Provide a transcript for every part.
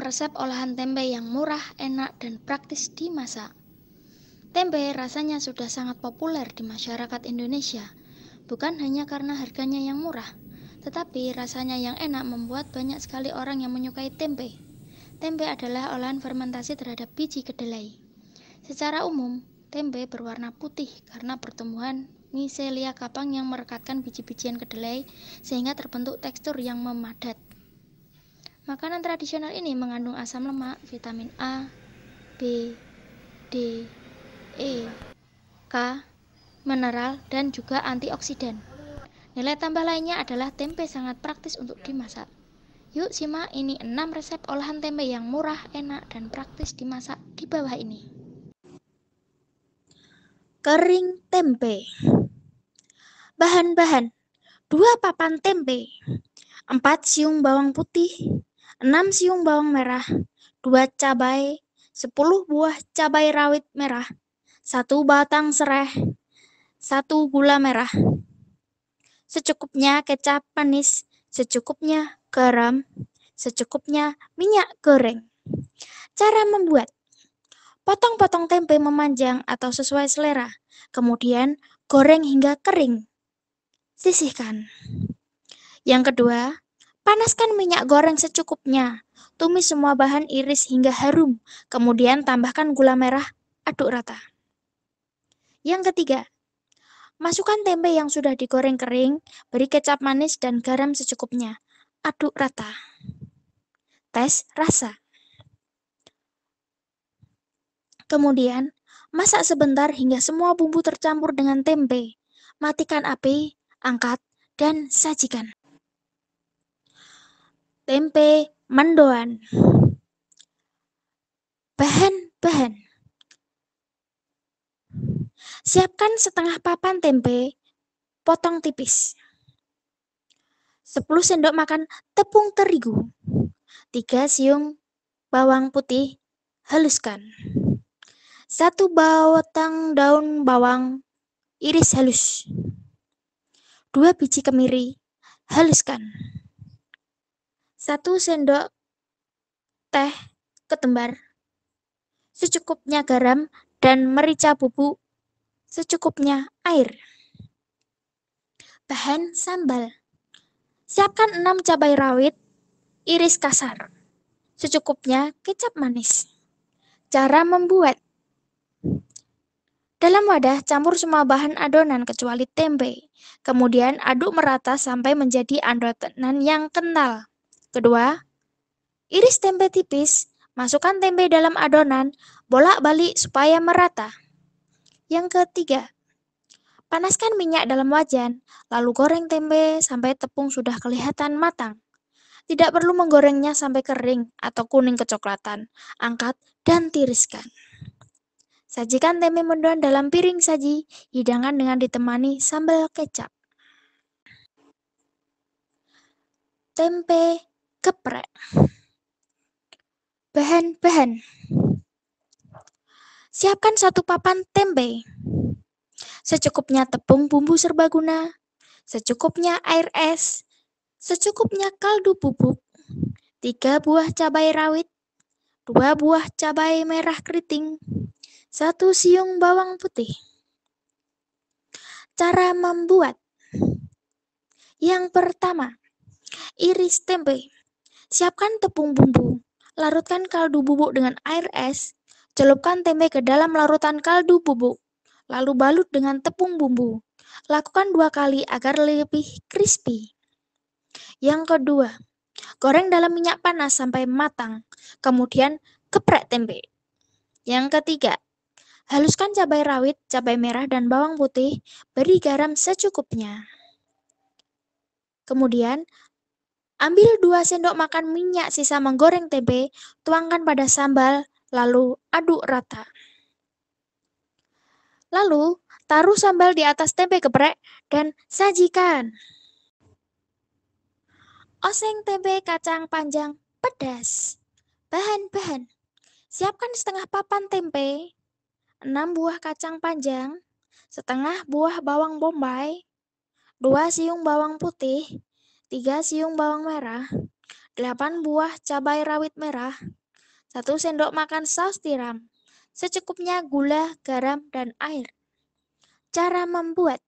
resep olahan tempe yang murah, enak, dan praktis dimasak. Tempe rasanya sudah sangat populer di masyarakat Indonesia, bukan hanya karena harganya yang murah, tetapi rasanya yang enak membuat banyak sekali orang yang menyukai tempe. Tempe adalah olahan fermentasi terhadap biji kedelai. Secara umum, tempe berwarna putih karena pertumbuhan micelia kapang yang merekatkan biji-bijian kedelai sehingga terbentuk tekstur yang memadat. Makanan tradisional ini mengandung asam lemak, vitamin A, B, D, E, K, mineral, dan juga antioksidan. Nilai tambah lainnya adalah tempe sangat praktis untuk dimasak. Yuk simak ini 6 resep olahan tempe yang murah, enak, dan praktis dimasak di bawah ini. Kering tempe. Bahan-bahan: 2 papan tempe, 4 siung bawang putih, 6 siung bawang merah, 2 cabai, 10 buah cabai rawit merah, 1 batang serai, 1 gula merah, secukupnya kecap manis, secukupnya garam, secukupnya minyak goreng. Cara membuat: potong-potong tempe memanjang atau sesuai selera, kemudian goreng hingga kering. Sisihkan. Yang kedua, panaskan minyak goreng secukupnya. Tumis semua bahan iris hingga harum, kemudian tambahkan gula merah, aduk rata. Yang ketiga, masukkan tempe yang sudah digoreng kering, beri kecap manis dan garam secukupnya. Aduk rata. Tes rasa. Kemudian, masak sebentar hingga semua bumbu tercampur dengan tempe. Matikan api, angkat, dan sajikan. Tempe mendoan. Bahan-bahan: siapkan setengah papan tempe, potong tipis. 10 sendok makan tepung terigu. 3 siung bawang putih, haluskan. 1 batang daun bawang, iris halus. 2 biji kemiri, haluskan. 1 sendok teh ketumbar, secukupnya garam, dan merica bubuk, secukupnya air. Bahan sambal: siapkan 6 cabai rawit, iris kasar, secukupnya kecap manis. Cara membuat: dalam wadah campur semua bahan adonan kecuali tempe, kemudian aduk merata sampai menjadi adonan yang kental. Kedua, iris tempe tipis, masukkan tempe dalam adonan, bolak-balik supaya merata. Yang ketiga, panaskan minyak dalam wajan, lalu goreng tempe sampai tepung sudah kelihatan matang. Tidak perlu menggorengnya sampai kering atau kuning kecoklatan. Angkat dan tiriskan. Sajikan tempe mendoan dalam piring saji, hidangan dengan ditemani sambal kecap. Tempe geprek. Bahan-bahan: siapkan 1 papan tempe, secukupnya tepung bumbu serbaguna, secukupnya air es, secukupnya kaldu bubuk, 3 buah cabai rawit, 2 buah cabai merah keriting, 1 siung bawang putih. Cara membuat: yang pertama, iris tempe. Siapkan tepung bumbu, larutkan kaldu bubuk dengan air es, celupkan tempe ke dalam larutan kaldu bubuk, lalu balut dengan tepung bumbu. Lakukan 2 kali agar lebih crispy. Yang kedua, goreng dalam minyak panas sampai matang, kemudian geprek tempe. Yang ketiga, haluskan cabai rawit, cabai merah, dan bawang putih, beri garam secukupnya. Kemudian, ambil 2 sendok makan minyak sisa menggoreng tempe, tuangkan pada sambal, lalu aduk rata. Lalu, taruh sambal di atas tempe geprek dan sajikan. Oseng tempe kacang panjang pedas. Bahan-bahan: siapkan setengah papan tempe, 6 buah kacang panjang, setengah buah bawang bombay, 2 siung bawang putih, 3 siung bawang merah, 8 buah cabai rawit merah, 1 sendok makan saus tiram, secukupnya gula, garam, dan air. Cara membuat: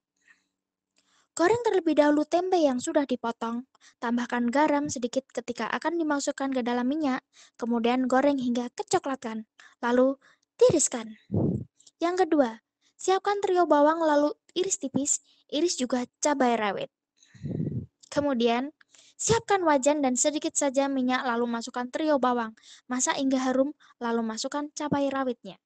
goreng terlebih dahulu tempe yang sudah dipotong, tambahkan garam sedikit ketika akan dimasukkan ke dalam minyak, kemudian goreng hingga kecoklatan, lalu tiriskan. Yang kedua, siapkan trio bawang lalu iris tipis, iris juga cabai rawit. Kemudian, siapkan wajan dan sedikit saja minyak lalu masukkan trio bawang, masak hingga harum, lalu masukkan cabai rawitnya.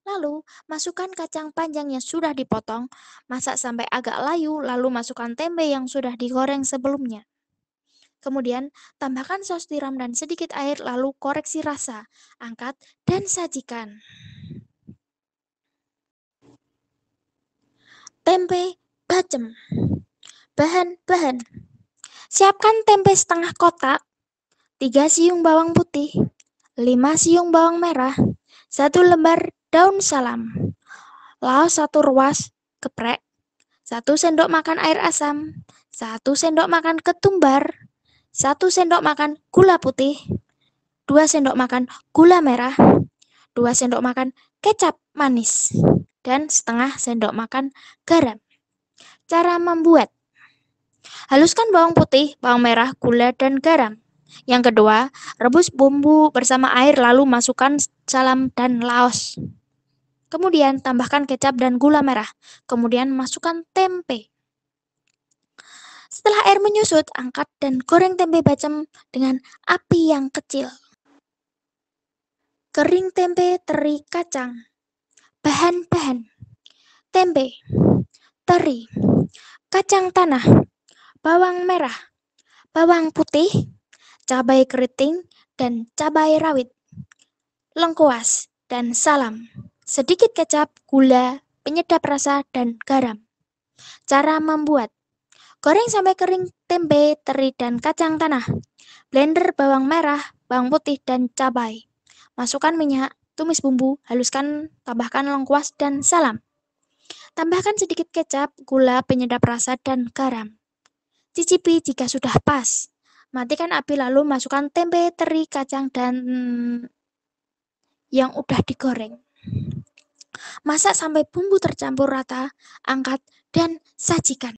Lalu, masukkan kacang panjang yang sudah dipotong, masak sampai agak layu, lalu masukkan tempe yang sudah digoreng sebelumnya. Kemudian, tambahkan saus tiram dan sedikit air, lalu koreksi rasa, angkat, dan sajikan. Tempe bacem. Bahan-bahan: siapkan tempe setengah kotak, 3 siung bawang putih, 5 siung bawang merah, 1 lembar daun salam, laos 1 ruas, geprek, 1 sendok makan air asam, 1 sendok makan ketumbar, 1 sendok makan gula putih, 2 sendok makan gula merah, 2 sendok makan kecap manis, dan setengah sendok makan garam. Cara membuat: haluskan bawang putih, bawang merah, gula, dan garam. Yang kedua, rebus bumbu bersama air lalu masukkan salam dan laos. Kemudian tambahkan kecap dan gula merah. Kemudian masukkan tempe. Setelah air menyusut, angkat dan goreng tempe bacem dengan api yang kecil. Kering tempe, teri, kacang. Bahan-bahan: tempe, teri, kacang tanah, bawang merah, bawang putih, cabai keriting, dan cabai rawit, lengkuas, dan salam, sedikit kecap, gula, penyedap rasa, dan garam. Cara membuat: goreng sampai kering tempe, teri, dan kacang tanah. Blender bawang merah, bawang putih, dan cabai. Masukkan minyak, tumis bumbu, haluskan, tambahkan lengkuas dan salam. Tambahkan sedikit kecap, gula, penyedap rasa, dan garam. Cicipi jika sudah pas. Matikan api lalu masukkan tempe, teri, kacang, dan yang udah digoreng. Masak sampai bumbu tercampur rata, angkat, dan sajikan.